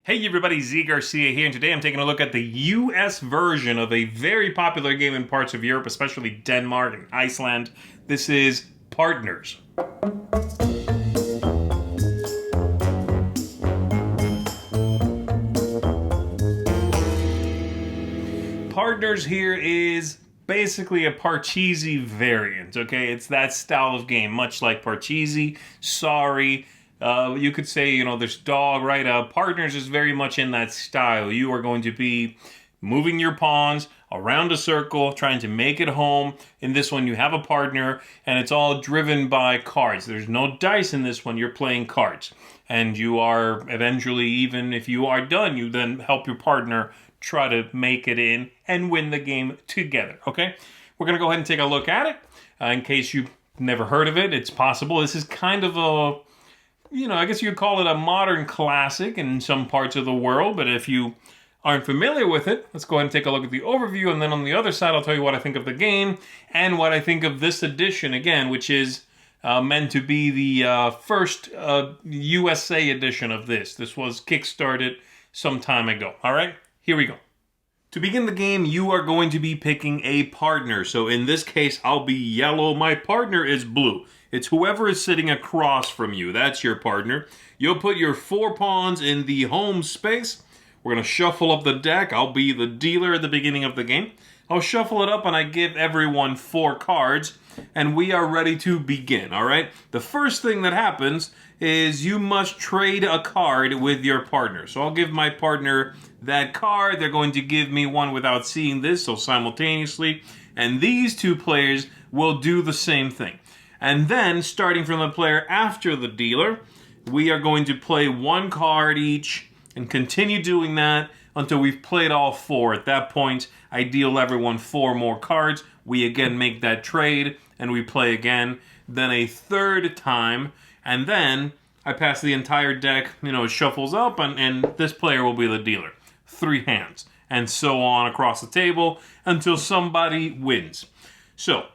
Hey everybody, Zee Garcia here, and today I'm taking a look at the US version of a very popular game in parts of Europe, especially Denmark and Iceland. This is Partners. Partners here is basically a Pachisi variant, okay? It's that style of game, much like Pachisi, Sorry. You could say, there's dog, right? Partners is very much in that style. You are going to be moving your pawns around a circle, trying to make it home. In this one, you have a partner, and it's all driven by cards. There's no dice in this one. You're playing cards. And you are eventually, even if you are done, you then help your partner try to make it in and win the game together, okay? We're going to go ahead and take a look at it. In case you've never heard of it, it's possible. This is kind of a... I guess you could call it a modern classic in some parts of the world, but if you aren't familiar with it, let's go ahead and take a look at the overview, and then on the other side I'll tell you what I think of the game and what I think of this edition, again, which is meant to be the first USA edition of this. This was kickstarted some time ago. All right, here we go. To begin the game, you are going to be picking a partner. So in this case, I'll be yellow. My partner is blue. It's whoever is sitting across from you. That's your partner. You'll put your 4 pawns in the home space. We're going to shuffle up the deck. I'll be the dealer at the beginning of the game. I'll shuffle it up and I give everyone 4 cards. And we are ready to begin, all right? The first thing that happens is you must trade a card with your partner. So I'll give my partner that card. They're going to give me one without seeing this, so simultaneously. And these 2 players will do the same thing. And then, starting from the player after the dealer, we are going to play 1 card each and continue doing that until we've played all 4. At that point, I deal everyone 4 more cards. We again make that trade and we play again. Then a third time, and then I pass the entire deck, it shuffles up, and this player will be the dealer. 3 hands, and so on across the table until somebody wins. So,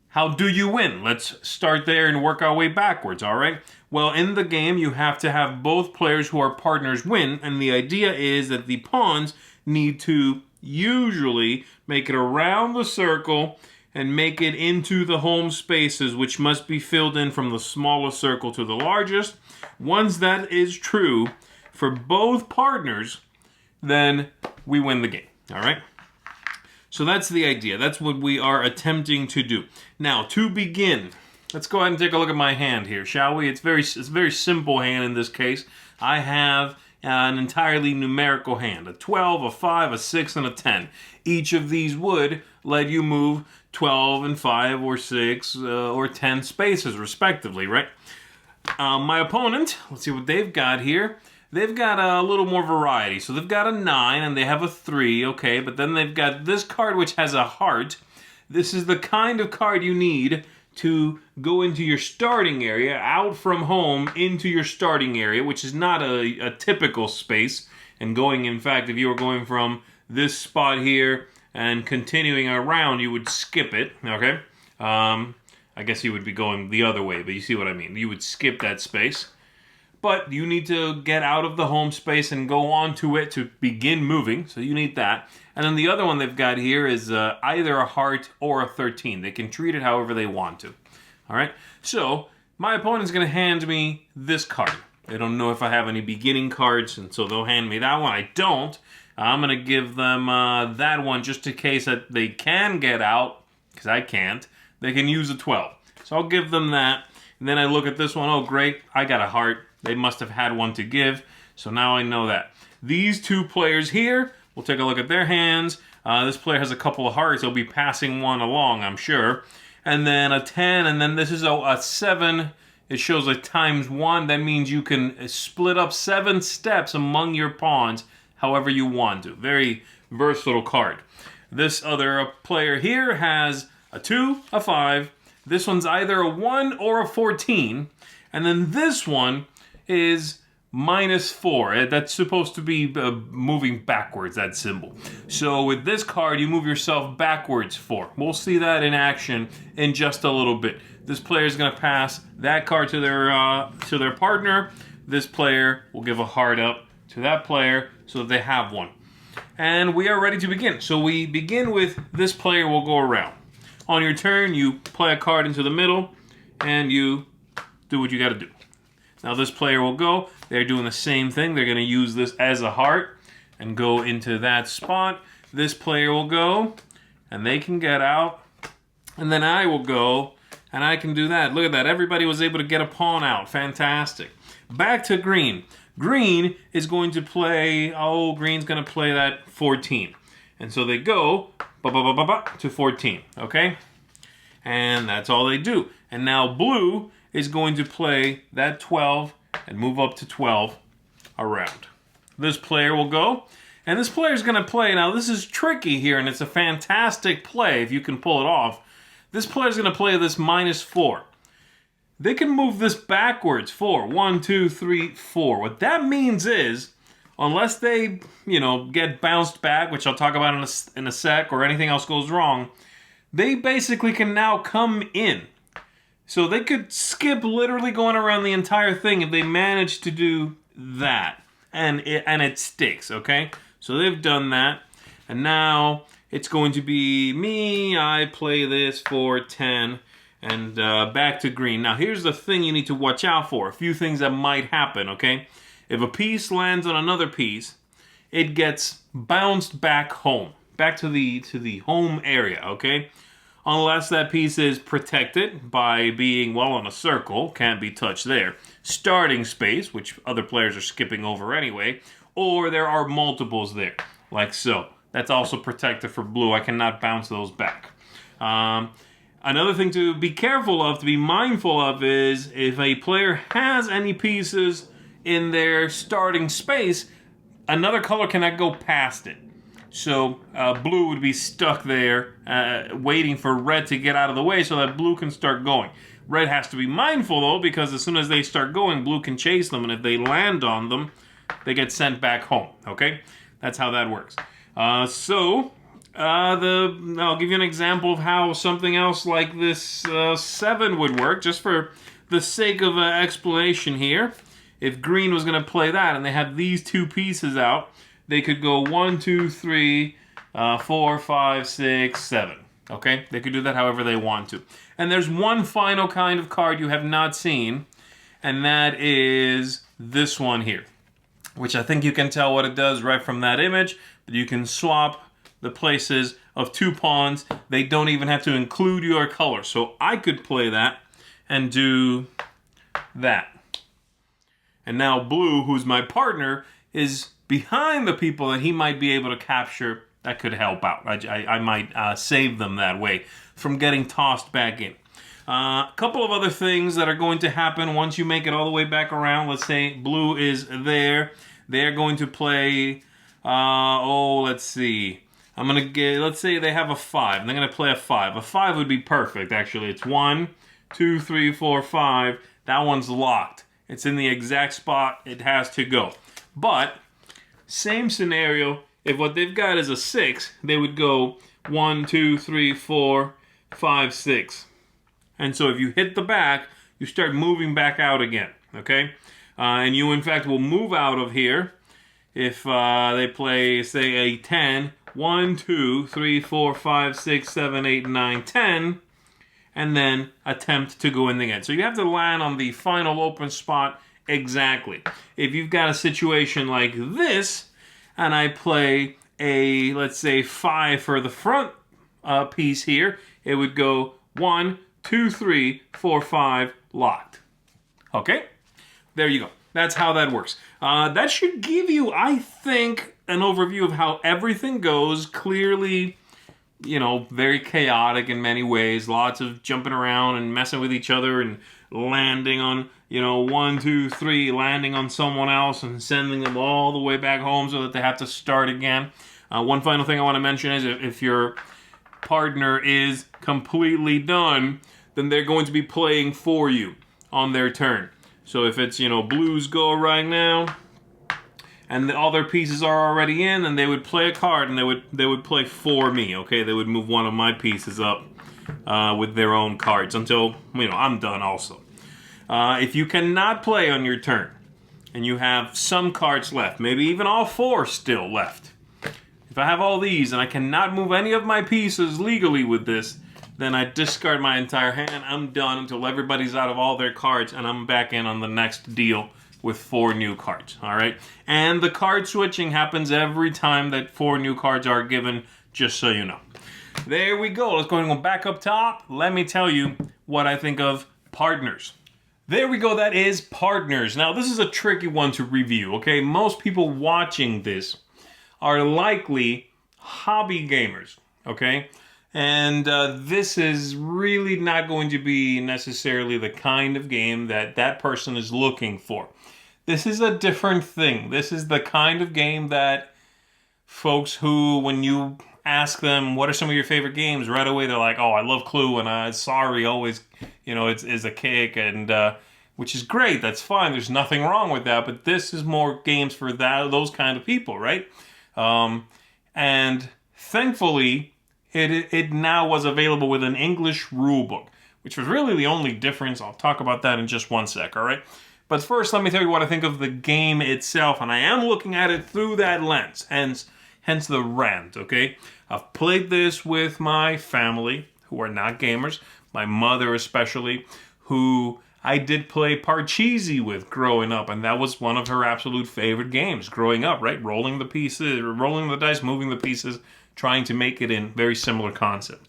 how do you win? Let's start there and work our way backwards, all right? Well, in the game, you have to have both players who are partners win, and the idea is that the pawns need to usually make it around the circle and make it into the home spaces, which must be filled in from the smallest circle to the largest. Once that is true for both partners, then we win the game, all right? So that's the idea. That's what we are attempting to do. Now, to begin, let's go ahead and take a look at my hand here, shall we? It's a very simple hand in this case. I have an entirely numerical hand, a 12, a 5, a 6, and a 10. Each of these would let you move 12 and 5 or 6 or 10 spaces, respectively, right? My opponent, let's see what they've got here. They've got a little more variety. So they've got a 9 and they have a 3, okay, but then they've got this card which has a heart. This is the kind of card you need to go into your starting area, out from home into your starting area, which is not a typical space. And going, in fact, if you were going from this spot here and continuing around, you would skip it, okay? I guess you would be going the other way, but you see what I mean. You would skip that space. But you need to get out of the home space and go onto it to begin moving. So you need that. And then the other one they've got here is either a heart or a 13. They can treat it however they want to. All right. So my opponent's going to hand me this card. They don't know if I have any beginning cards, and so they'll hand me that one. I don't. I'm going to give them that one just in case that they can get out, because I can't. They can use a 12. So I'll give them that. And then I look at this one. Oh, great. I got a heart. They must have had one to give, so now I know that. These 2 players here, we'll take a look at their hands. This player has a couple of hearts. He'll be passing one along, I'm sure. And then a 10, and then this is a 7. It shows a ×1. That means you can split up 7 steps among your pawns however you want to. Very versatile card. This other player here has a 2, a 5. This one's either a 1 or a 14. And then this one is -4. That's supposed to be moving backwards, that symbol. So with this card, you move yourself backwards 4. We'll see that in action in just a little bit. This player is going to pass that card to their partner. This player will give a heart up to that player so that they have one. And we are ready to begin. So we begin with this player will go around. On your turn, you play a card into the middle, and you do what you got to do. Now this player will go. They're doing the same thing. They're going to use this as a heart and go into that spot. This player will go, and they can get out. And then I will go, and I can do that. Look at that. Everybody was able to get a pawn out. Fantastic. Back to green. Green is going to play, green's going to play that 14. And so they go to 14, okay? And that's all they do. And now blue is going to play that 12 and move up to 12 around. This player will go, and this player is going to play. Now, this is tricky here, and it's a fantastic play if you can pull it off. This player is going to play this -4. They can move this backwards. 4. 1, 2, 3, 4. What that means is, unless they, get bounced back, which I'll talk about in a sec, or anything else goes wrong, they basically can now come in. So they could skip literally going around the entire thing if they manage to do that. And it sticks, okay? So they've done that. And now it's going to be me. I play this for 10. And back to green. Now, here's the thing you need to watch out for. A few things that might happen, okay? If a piece lands on another piece, it gets bounced back home. Back to the home area, okay? Unless that piece is protected by being, on a circle. Can't be touched there. Starting space, which other players are skipping over anyway. Or there are multiples there, like so. That's also protected for blue. I cannot bounce those back. Another thing to be careful of, to be mindful of, is if a player has any pieces in their starting space, another color cannot go past it. So blue would be stuck there waiting for red to get out of the way so that blue can start going. Red has to be mindful, though, because as soon as they start going, blue can chase them, and if they land on them, they get sent back home, okay? That's how that works. I'll give you an example of how something else like this 7 would work, just for the sake of explanation here. If green was going to play that and they have these two pieces out, they could go 1, 2, 3, 4, 5, 6, 7. Okay? They could do that however they want to. And there's one final kind of card you have not seen, and that is this one here, which I think you can tell what it does right from that image, but you can swap the places of 2 pawns. They don't even have to include your color. So I could play that and do that. And now blue, who's my partner, is behind the people that he might be able to capture. That could help out. I might save them that way from getting tossed back in. A couple of other things that are going to happen once you make it all the way back around. Let's say blue is there. They're going to play, let's see. Let's say they have a 5. And they're going to play a 5. A 5 would be perfect, actually. It's 1, 2, 3, 4, 5. That one's locked. It's in the exact spot it has to go. But, same scenario. If what they've got is a 6, they would go 1, 2, 3, 4, 5, 6. And so if you hit the back, you start moving back out again. Okay? And you, in fact, will move out of here if they play, say, a 10. 1, 2, 3, 4, 5, 6, 7, 8, 9, 10, and then attempt to go in again. So you have to land on the final open spot exactly. If you've got a situation like this, and I play a, let's say, 5 for the front piece here, it would go 1, 2, 3, 4, 5, locked. Okay? There you go. That's how that works. That should give you, I think, an overview of how everything goes. Clearly, very chaotic in many ways. Lots of jumping around and messing with each other and landing on, 1, 2, 3, landing on someone else and sending them all the way back home so that they have to start again. One final thing I want to mention is if your partner is completely done, then they're going to be playing for you on their turn. So if it's, blues go right now, and all their pieces are already in, and they would play a card, and they would play for me, okay? They would move one of my pieces up with their own cards until, I'm done also. If you cannot play on your turn, and you have some cards left, maybe even all 4 still left. If I have all these and I cannot move any of my pieces legally with this, then I discard my entire hand. I'm done until everybody's out of all their cards, and I'm back in on the next deal with 4 new cards, all right? And the card switching happens every time that 4 new cards are given, just so you know. There we go. Let's go and go back up top. Let me tell you what I think of Partners. There we go. That is Partners. Now, this is a tricky one to review, okay? Most people watching this are likely hobby gamers, okay? And this is really not going to be necessarily the kind of game that that person is looking for. This is a different thing. This is the kind of game that folks who, when you ask them, what are some of your favorite games, right away they're like, oh, I love Clue, and Sorry always, it's a kick, and which is great. That's fine. There's nothing wrong with that. But this is more games for those kind of people, right? And thankfully, it now was available with an English rulebook, which was really the only difference. I'll talk about that in just one sec, all right? But first, let me tell you what I think of the game itself, and I am looking at it through that lens, hence the rant, okay? I've played this with my family, who are not gamers, my mother especially, who I did play Pachisi with growing up, and that was one of her absolute favorite games growing up, right? Rolling the pieces, rolling the dice, moving the pieces, trying to make it in very similar concept.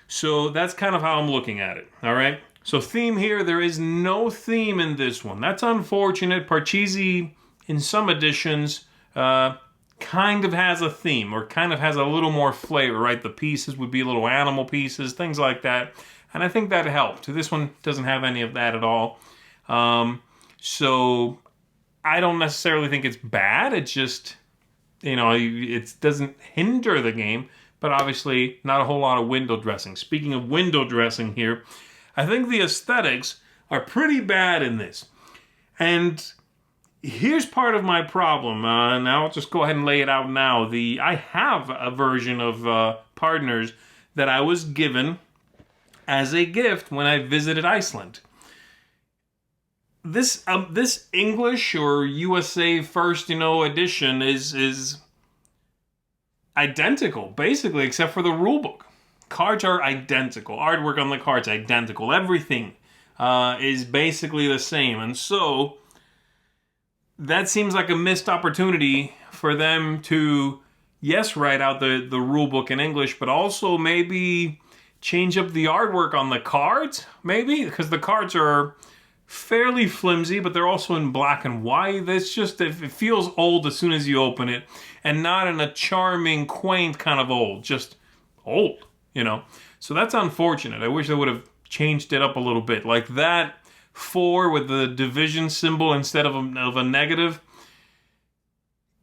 So that's kind of how I'm looking at it, all right? So theme here, there is no theme in this one. That's unfortunate. Pachisi, in some editions, kind of has a theme, or kind of has a little more flavor, right? The pieces would be little animal pieces, things like that. And I think that helped. This one doesn't have any of that at all. So I don't necessarily think it's bad. It's just, it doesn't hinder the game, but obviously not a whole lot of window dressing. Speaking of window dressing here, I think the aesthetics are pretty bad in this. And here's part of my problem. Now I'll just go ahead and lay it out now. I have a version of Partners that I was given as a gift when I visited Iceland. This English or USA First, edition is identical, basically, except for the rulebook. Cards are identical. Artwork on the cards identical. Everything is basically the same. And so that seems like a missed opportunity for them to, yes, write out the rulebook in English, but also maybe change up the artwork on the cards, maybe, because the cards are fairly flimsy, but they're also in black and white. That's just, it feels old as soon as you open it, and not in a charming, quaint kind of old, just old, So that's unfortunate. I wish they would have changed it up a little bit. Like that 4 with the division symbol instead of a negative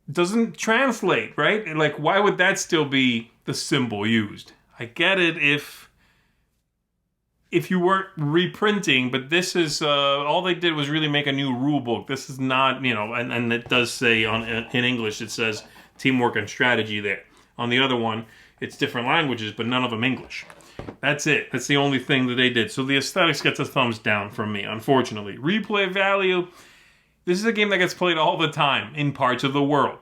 doesn't translate, right? Like, why would that still be the symbol used? I get it if you weren't reprinting, but this is, all they did was really make a new rule book. This is not, and it does say in English, it says teamwork and strategy there. On the other one, it's different languages, but none of them English. That's it. That's the only thing that they did. So the aesthetics gets a thumbs down from me, unfortunately. Replay value, this is a game that gets played all the time in parts of the world.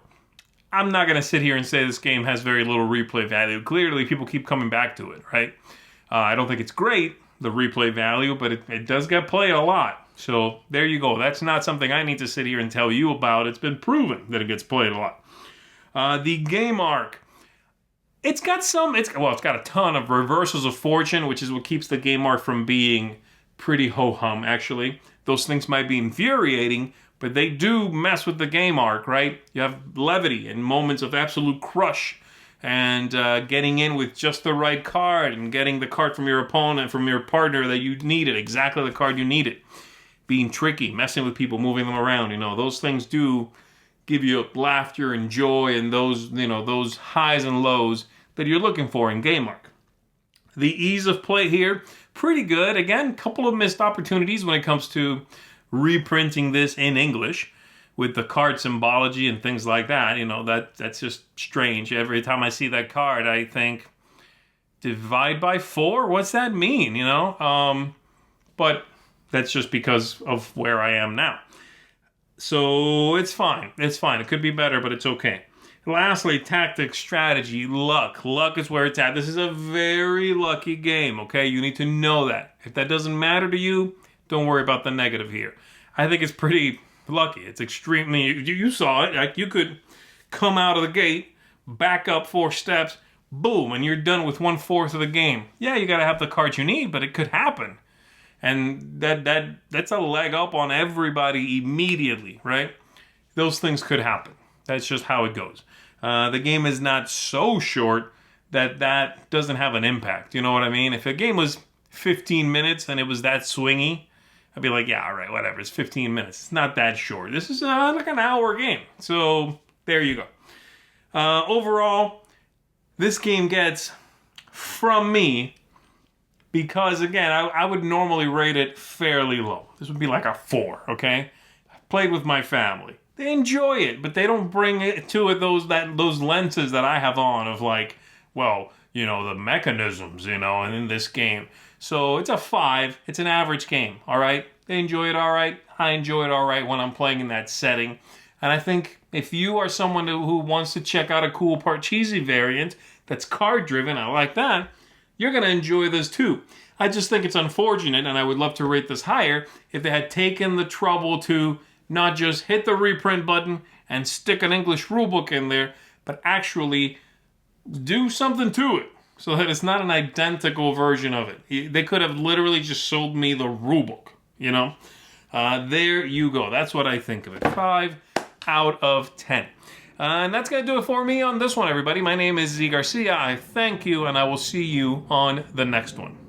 I'm not going to sit here and say this game has very little replay value. Clearly, people keep coming back to it, right? I don't think it's great, the replay value, but it does get played a lot. So there you go. That's not something I need to sit here and tell you about. It's been proven that it gets played a lot. The game arc. It's got a ton of reversals of fortune, which is what keeps the game arc from being pretty ho-hum, actually. Those things might be infuriating, but they do mess with the game arc, right? You have levity and moments of absolute crush, and getting in with just the right card, and getting the card from your opponent, from your partner that you needed, exactly the card you needed. Being tricky, messing with people, moving them around, those things do give you laughter and joy and those highs and lows that you're looking for in game arc. The ease of play here, pretty good. Again, a couple of missed opportunities when it comes to reprinting this in English with the card symbology and things like that. That's just strange. Every time I see that card, I think, divide by 4? What's that mean, But that's just because of where I am now. So it's fine. It's fine. It could be better, but it's okay. Lastly, tactics, strategy, luck. Luck is where it's at. This is a very lucky game, okay? You need to know that. If that doesn't matter to you, don't worry about the negative here. I think it's pretty lucky. It's extremely... You saw it. Like, you could come out of the gate, back up 4 steps, boom, and you're done with 1/4 of the game. Yeah, you got to have the cards you need, but it could happen. And that's a leg up on everybody immediately, right? Those things could happen. That's just how it goes. The game is not so short that doesn't have an impact. You know what I mean? If a game was 15 minutes and it was that swingy, I'd be like, yeah, all right, whatever. It's 15 minutes. It's not that short. This is like an hour game. So there you go. Overall, this game gets, from me, because, again, I would normally rate it fairly low. This would be like a 4, okay? I played with my family. They enjoy it, but they don't bring it to it those lenses that I have on of like, well, you know, the mechanisms, you know, and in this game. So it's a 5. It's an average game, all right? They enjoy it all right. I enjoy it all right when I'm playing in that setting. And I think if you are someone who wants to check out a cool Pachisi variant that's card-driven, I like that, you're going to enjoy this too. I just think it's unfortunate, and I would love to rate this higher, if they had taken the trouble to not just hit the reprint button and stick an English rulebook in there, but actually do something to it so that it's not an identical version of it. They could have literally just sold me the rulebook, you know? There you go. That's what I think of it. 5 out of 10. And that's going to do it for me on this one, everybody. My name is Zee Garcia. I thank you, and I will see you on the next one.